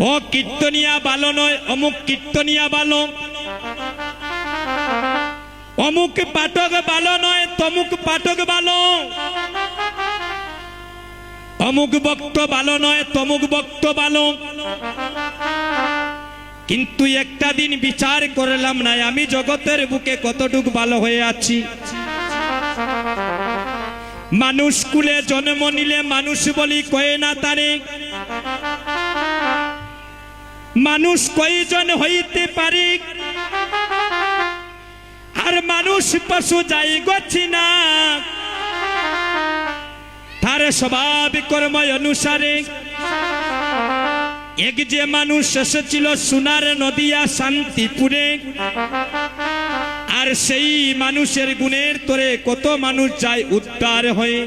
ও কীর্তনিয়া ভালো নয়, অমুক কীর্তনিয়া ভালো, অমুক পাঠক ভালো নয়, তমুক পাঠক ভালো, অমুক বক্ত ভালো নয়, তমুক বক্ত ভালো। কিন্তু একটা দিন বিচার করলাম না আমি জগতের বুকে কতটুক ভালো হয়ে আছি। মানুষ কুলে জন্ম নিলে মানুষ বলি কয়ে না তারে, মানুষ কয়জন হইতে পারে, আর মানুষ পশু যাই গছি না তার স্বভাব কর্ম অনুসারে। এক যে মানুষ এসেছিল সোনার নদিয়া শান্তিপুরে, আর সেই মানুষের গুণের তোরে কত মানুষ যায় উদ্ধার হয়ে।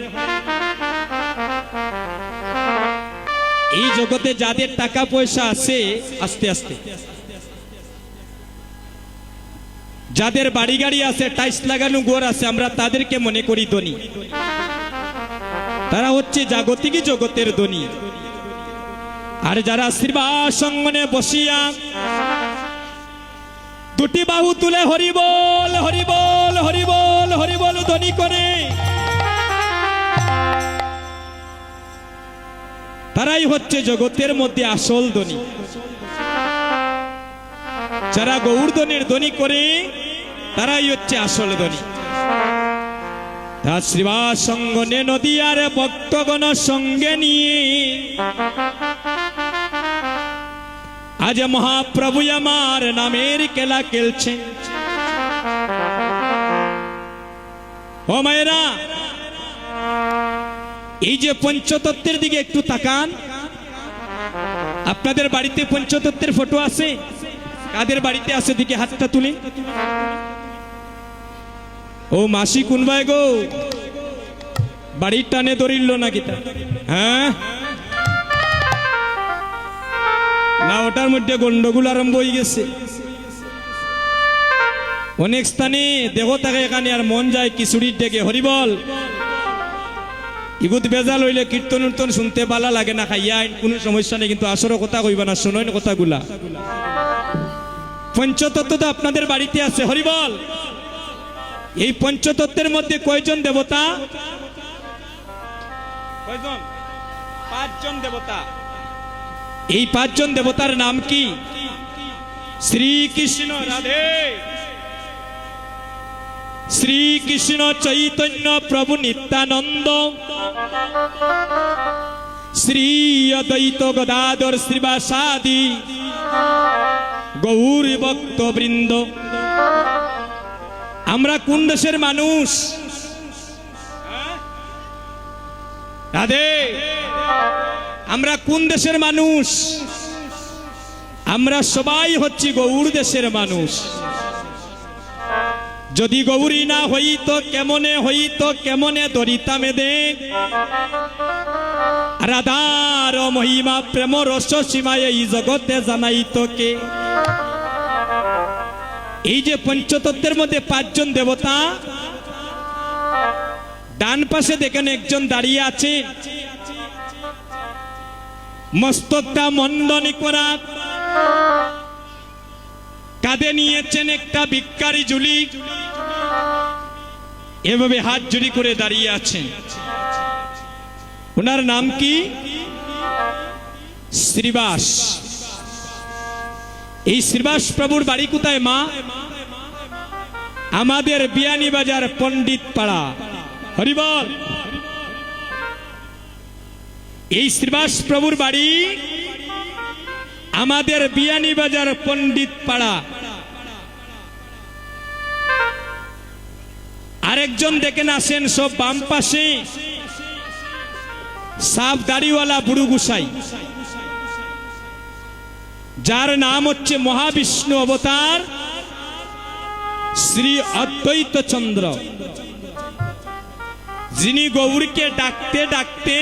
এই জগতে যাদের টাকা পয়সা আছে, আস্তে আস্তে যাদের বাড়ি গাড়ি আছে, টাইলস লাগানো ঘর আছে, আমরা তাদেরকে মনে করি ধনী। তারা হচ্ছে জাগতিক জগতের ধনী। আর যারা আশীর্বাদ সঙ্গনে বসিয়া দুটি বাহু তুলে হরিবল হরিবল হরিবল হরিবল ধ্বনি করে, তারাই হচ্ছে জগতের মধ্যে আসল ধনী। যারা গৌরধনের ধ্বনি করে তারাই হচ্ছে আসল ধনী। শ্রীবাস সঙ্গনে নদীয়ার ভক্তগণ সঙ্গে নিয়ে আজ মহাপ্রভু আমার নামের খেলা খেলছে। ও মায়েরা, এই যে পঞ্চতত্ত্বের দিকে একটু তাকান। আপনাদের বাড়িতে পঞ্চতত্ত্বের ফটো আছে? কাদের বাড়িতে আছে দিকে হাতটা তুলে। ও মাসি কোনবাই গো, বাড়ির টানে ধরিল নাকি তা? হ্যাঁ না, ওটার মধ্যে গন্ডগোল আরম্ভ হয়ে গেছে। অনেক স্থানে দেহ থাকে এখানে আর মন যায় খিচুড়ির ডেকে হরিবল। ইগুত বেজাল হইলে কীর্তন উর্তন শুনতে ভালো লাগে না, খাইয়া কোনো সমস্যা নেই, কিন্তু আসর কথা কইবা না, শোনেন কথাগুলা। পঞ্চতত্ত্ব তো আপনাদের বাড়িতে আছে, হরিবল। এই পঞ্চতত্ত্বের মধ্যে কয়জন দেবতা? কয়জন? 5 জন দেবতা। এই 5 জন দেবতার নাম কি? শ্রীকৃষ্ণ, রাধে, শ্রীকৃষ্ণ চৈতন্য প্রভু নিত্যানন্দ, শ্রী অদ্বৈত গদাধর শ্রীবাসাদি গৌর ভক্ত বৃন্দ। আমরা কোন দেশের মানুষ? রাধে, আমরা কোন দেশের মানুষ? আমরা সবাই হচ্ছি গৌর দেশের মানুষ। যদি গৌরী না হইত কেমনে হইত, কেমনে ধরিতামে দে রাধার মহিমা প্রেম রস সীমায় এই জগতে জানাইত কে। এই যে পঞ্চতত্ত্বের মধ্যে 5 জন দেবতা, ডান পাশে দেখেন একজন দাঁড়িয়ে আছে, মস্তকটা মণ্ডনী করা, কাঁধে নিয়েছেন একটা ভিক্ষারি ঝুলি, এভাবে হাত জুড়ি করে দাঁড়িয়ে আছেন। ওনার নাম কি? শ্রীবাস। এই শ্রীবাস প্রভুর বাড়ি কোথায় মা? আমাদের বিয়ানীবাজার পণ্ডিত পাড়া, হরিবল। এই শ্রীবাস প্রভুর বাড়ি আমাদের বিয়ানীবাজার পণ্ডিত পাড়া। আরেকজন দেখেন আসেন সব বাম পাশে, সাফ দাড়িওয়ালা বুড়ু গুসাই, যার নাম হচ্ছে মহাবিষ্ণু অবতার শ্রী অদ্বৈত চন্দ্র, যিনি গৌরীকে ডাকতে ডাকতে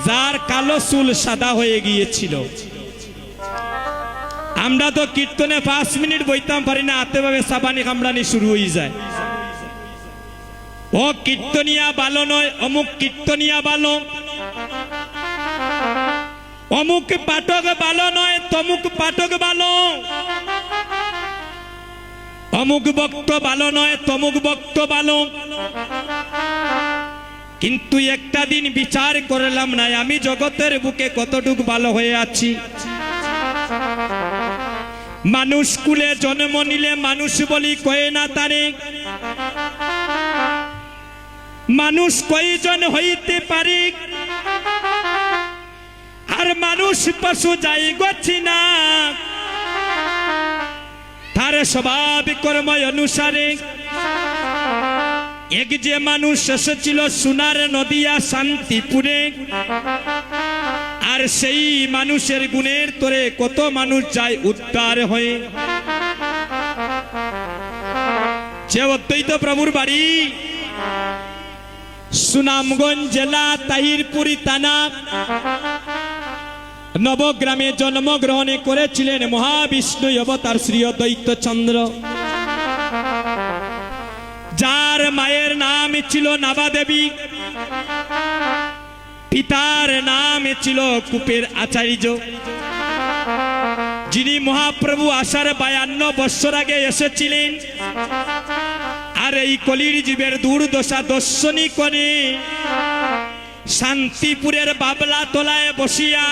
যার কালো চুল সাদা হয়ে গিয়েছিল। আমরা তো কীর্তনে 5 মিনিট বইতাম পারি না, হাতে ভাবে সাবানি কামড়ানি শুরু হয়ে যায়। ও কীর্তনিয়া ভালো নয়, অমুক কীর্তনিয়া ভালো, অমুক পাঠক ভালো নয়, তমুক পাঠক ভালো, অমুক বক্ত ভালো নয়, তমুক বক্ত ভালো। কিন্তু একটা দিন বিচার করলাম না আমি জগতের বুকে কতটুকু ভালো হয়ে আছি। মানুষ কুলে জন্ম নিলে মানুষ বলি কয়ে না তারে, মানুষ কয়জন হইতে পারে, আর মানুষ পশু যাই গছি না তার স্বভাব কর্ম অনুসারে। এক যে মানুষ এসেছিল সোনার নদিয়া শান্তিপুরে, আর সেই মানুষের গুণের তোরে কত মানুষ যায় উদ্ধার হয়ে। যে অদ্বৈত প্রভুর বাড়ি সুনামগঞ্জ জেলা তাহিরপুরি থানা নবগ্রামে জন্মগ্রহণ করেছিলেন মহাবিষ্ণু অবতার শ্রী অদ্বৈত চন্দ্র, যার মায়ের নাম ছিল নাবাদেবী, পিতার নাম ছিল কুপের আচার্য, যিনি মহাপ্রভু আসার 52 বৎসর আগে এসেছিলেন। আর এই কলির জীবের দুর্দশা দর্শনী করে শান্তিপুরের বাবলা তলায় বসিয়া